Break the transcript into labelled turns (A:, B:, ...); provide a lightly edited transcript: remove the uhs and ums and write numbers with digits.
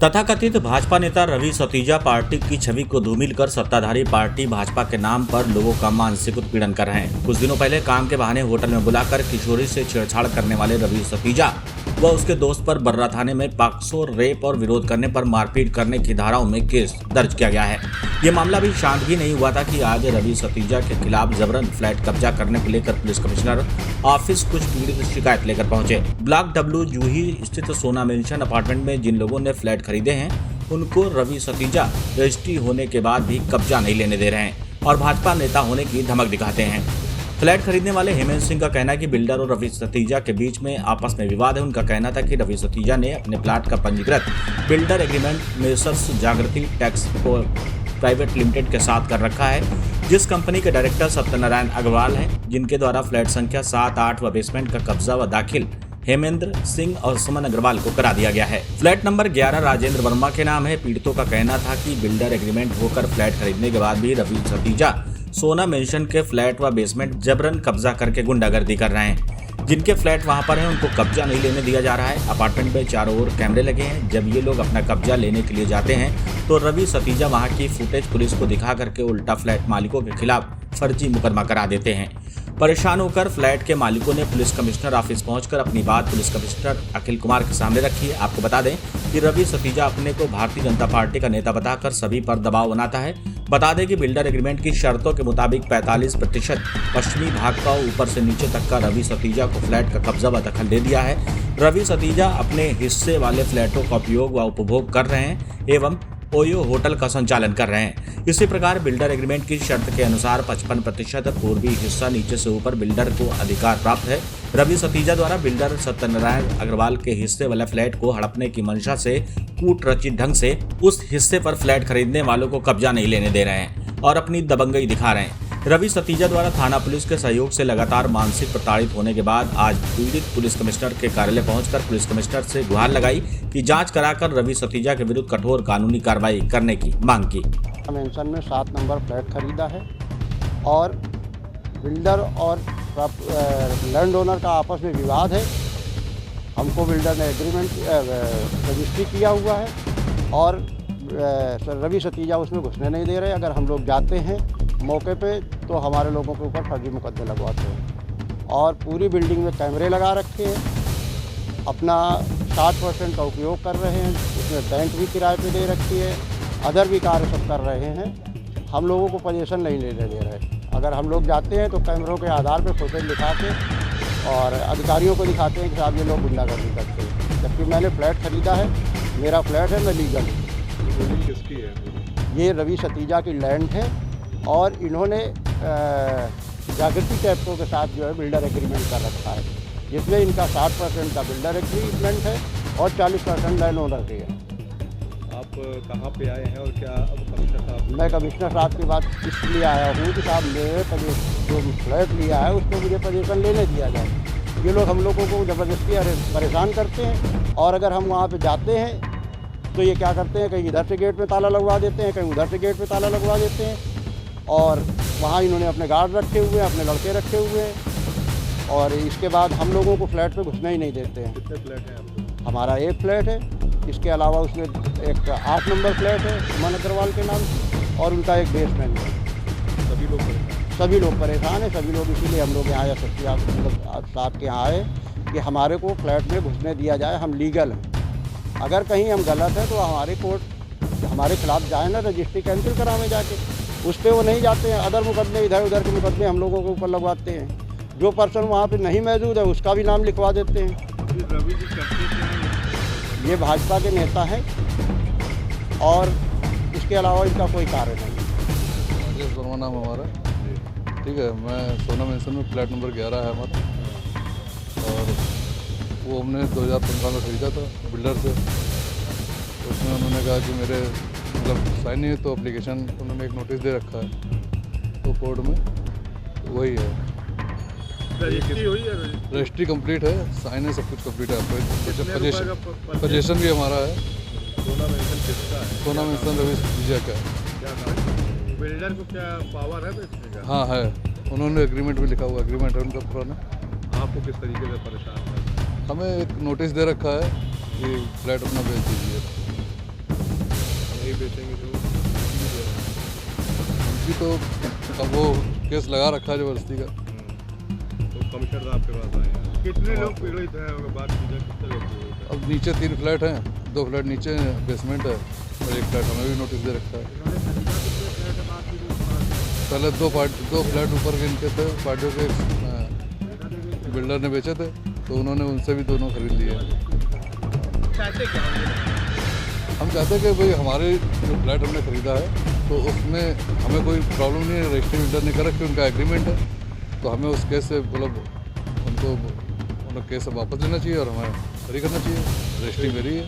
A: तथाकथित भाजपा नेता रवि सतीजा पार्टी की छवि को धूमिल कर सत्ताधारी पार्टी भाजपा के नाम पर लोगों का मानसिक उत्पीड़न कर रहे हैं। कुछ दिनों पहले काम के बहाने होटल में बुलाकर किशोरी से छेड़छाड़ करने वाले रवि सतीजा व उसके दोस्त पर बर्रा थाने में पॉक्सो, रेप और विरोध करने पर मारपीट करने की धाराओं में केस दर्ज किया गया है। ये मामला भी शांत भी नहीं हुआ था कि आज रवि सतीजा के खिलाफ जबरन फ्लैट कब्जा करने को लेकर पुलिस कमिश्नर ऑफिस कुछ पीड़ित शिकायत लेकर पहुंचे। ब्लॉक W जूही स्थित सोना मेंशन अपार्टमेंट में जिन लोगों ने फ्लैट खरीदे हैं उनको रवि सतीजा रजिस्ट्री होने के बाद भी कब्जा नहीं लेने दे रहे हैं और भाजपा नेता होने की धमक दिखाते हैं। फ्लैट खरीदने वाले हेमंत सिंह का कहना है कि बिल्डर और रवि सतीजा के बीच में आपस में विवाद है। उनका कहना था कि रवि सतीजा ने अपने प्लाट का पंजीकृत बिल्डर एग्रीमेंट मेसर्स जागृति टैक्स प्राइवेट लिमिटेड के साथ कर रखा है, जिस कंपनी के डायरेक्टर सत्यनारायण अग्रवाल हैं, जिनके द्वारा फ्लैट संख्या 7, 8 व बेसमेंट का कब्जा व दाखिल हेमेंद्र सिंह और सुमन अग्रवाल को करा दिया गया है। फ्लैट नंबर 11 राजेंद्र वर्मा के नाम है। पीड़ितों का कहना था कि बिल्डर एग्रीमेंट होकर फ्लैट खरीदने के बाद भी रवि सतीजा सोना मेंशन के फ्लैट व बेसमेंट जबरन कब्जा करके गुंडागर्दी कर रहे हैं। जिनके फ्लैट वहां पर हैं उनको कब्जा नहीं लेने दिया जा रहा है। अपार्टमेंट में चारों ओर कैमरे लगे हैं। जब ये लोग अपना कब्जा लेने के लिए जाते हैं तो रवि सतीजा वहां की फुटेज पुलिस को दिखा करके उल्टा फ्लैट मालिकों के खिलाफ फर्जी मुकदमा करा देते हैं। परेशान होकर फ्लैट के मालिकों ने पुलिस कमिश्नर ऑफिस पहुंचकर अपनी बात पुलिस कमिश्नर अखिल कुमार के सामने रखी है। आपको बता दें कि रवि सतीजा अपने को भारतीय जनता पार्टी का नेता बताकर सभी पर दबाव बनाता है। बता दें कि बिल्डर एग्रीमेंट की शर्तों के मुताबिक 45% पश्चिमी भाग का ऊपर से नीचे तक का रवि सतीजा को फ्लैट का कब्जा व दखल दे दिया है। रवि सतीजा अपने हिस्से वाले फ्लैटों का उपयोग व उपभोग कर रहे हैं एवं ओयो होटल का संचालन कर रहे हैं। इसी प्रकार बिल्डर एग्रीमेंट की शर्त के अनुसार 55% पूर्वी हिस्सा नीचे से ऊपर बिल्डर को अधिकार प्राप्त है। रवि सतीजा द्वारा बिल्डर सत्यनारायण अग्रवाल के हिस्से वाला फ्लैट को हड़पने की मंशा से कूट रचित ढंग से उस हिस्से पर फ्लैट खरीदने वालों को कब्जा नहीं लेने दे रहे हैं और अपनी दबंगई दिखा रहे हैं। रवि सतीजा द्वारा थाना पुलिस के सहयोग से लगातार मानसिक प्रताड़ित होने के बाद आज पीड़ित पुलिस कमिश्नर के कार्यालय पहुंचकर पुलिस कमिश्नर से गुहार लगाई कि जांच कराकर रवि सतीजा के विरुद्ध कठोर कानूनी कार्रवाई करने की मांग की।
B: मेंशन में 7 नंबर फ्लैट खरीदा है और बिल्डर और लैंड ओनर का आपस में विवाद है। हमको बिल्डर ने एग्रीमेंट रजिस्ट्री किया हुआ है और रवि सतीजा उसमें घुसने नहीं दे रहे। अगर हम लोग जाते हैं मौके पे तो हमारे लोगों के ऊपर फर्जी मुकदमे लगवाते हैं और पूरी बिल्डिंग में कैमरे लगा रखे हैं। अपना 60% का उपयोग कर रहे हैं। उसमें बैंक भी किराए पे दे रखी है। अदर भी कार्य सब कर रहे हैं। हम लोगों को पोजीशन नहीं लेने दे रहे। अगर हम लोग जाते हैं तो कैमरों के आधार पर फोटो दिखा के और अधिकारियों को दिखाते हैं कि साहब ये लोग गुंडागर्दी करते हैं। जबकि मैंने फ्लैट खरीदा है, मेरा फ्लैट है, मैं लीगल हूँ।
C: किसकी है?
B: ये रवि सतीजा की लैंड है और इन्होंने जागृति टैक्सों के साथ जो है बिल्डर एग्रीमेंट कर रखा है, जिसमें इनका 60% का बिल्डर एग्रीमेंट है और 40% लैंड ओनर की है।
C: आप कहाँ पे आए हैं और क्या अब कमिश्नर साहब?
B: मैं कमिश्नर साहब की बात इसलिए आया हूँ कि साहब मेरे जो फ्लैट लिया है उसको मुझे पोजीशन लेने दिया जाए। ये लोग हम लोगों को ज़बरदस्ती परेशान करते हैं और अगर हम वहाँ पे जाते हैं तो ये क्या करते हैं, कहीं इधर से गेट पे ताला लगवा देते हैं, कहीं उधर से गेट पे ताला लगवा देते हैं और वहाँ इन्होंने अपने गार्ड रखे हुए हैं, अपने लड़के रखे हुए हैं और इसके बाद हम लोगों को फ्लैट पे घुसने ही नहीं देते हैं।
C: कितने फ्लैट हैं आपको?
B: हमारा एक फ्लैट है। इसके अलावा उसमें एक 8 नंबर फ्लैट है सुमन अग्रवाल के नाम और उनका एक बेसमेंट है।
C: सभी लोग परेशान?
B: सभी लोग परेशान हैं। सभी लोग इसीलिए हम लोग यहाँ साहब के यहाँ आए कि हमारे को फ्लैट में घुसने दिया जाए। हम लीगल हैं। अगर कहीं हम गलत हैं तो हमारे कोर्ट हमारे खिलाफ जाए ना, रजिस्ट्री कैंसिल कराने जाके। उस पर वो नहीं जाते हैं। अदर मुकदमे इधर उधर के मुकदमे हम लोगों के ऊपर लगवाते हैं। जो पर्सन वहाँ पे नहीं मौजूद है उसका भी नाम लिखवा देते हैं।
C: रवि जी करते क्या हैं?
B: ये भाजपा के नेता हैं और इसके अलावा इनका कोई कार्य नहीं।
D: राजेश वर्मा नाम हमारा, ठीक है। मैं सोना मेंशन में फ्लैट नंबर 11 है हमारा और वो हमने 2015 में खरीदा था बिल्डर से। उसमें उन्होंने कहा कि मेरे मतलब साइन नहीं है तो एप्लीकेशन उन्होंने एक नोटिस दे रखा है तो कोर्ट में वही है।
C: रजिस्ट्री हुई है?
D: रजिस्ट्री कंप्लीट है, साइन है, सब कुछ कंप्लीट है। पोजीशन भी हमारा है।
C: सोना मेंशन किसका है?
D: सोना मेंशन रवि सतीजा का है।
C: क्या नाम? बिल्डर को क्या पावर है इसमें क्या?
D: हाँ है, उन्होंने एग्रीमेंट में लिखा हुआ एग्रीमेंट है उनका पुराना।
C: आपको किस तरीके से परेशान है?
D: हमें एक नोटिस दे रखा है कि फ्लैट अपना बेच दीजिए।
C: बेचेंगे जो उनकी भी दे रहे हैं।
D: उनकी तो अब वो केस लगा रखा है जबरदस्ती का।
C: तो कमिश्नर साहब आपके पास आए हैं, कितने लोग पीड़ित हैं अगर बात की जाए, कितने लोग पीड़ित हैं?
D: अब नीचे 3 फ्लैट हैं, 2 फ्लैट नीचे बेसमेंट है और 1 फ्लैट हमें भी नोटिस दे रखा है। पहले 2 फ्लैट ऊपर के इनके थे, पार्टियों के बिल्डर ने बेचे थे, तो उन्होंने उनसे भी दोनों खरीद लिए। हम चाहते हैं कि भाई हमारे जो फ्लैट हमने ख़रीदा है तो उसमें हमें कोई प्रॉब्लम नहीं है, रजिस्ट्री बिल्डर ने कर रखी, उनका एग्रीमेंट है, तो हमें उस केस से मतलब उनको केस वापस लेना चाहिए और हमें फ्री करना चाहिए। रजिस्ट्री मेरी है।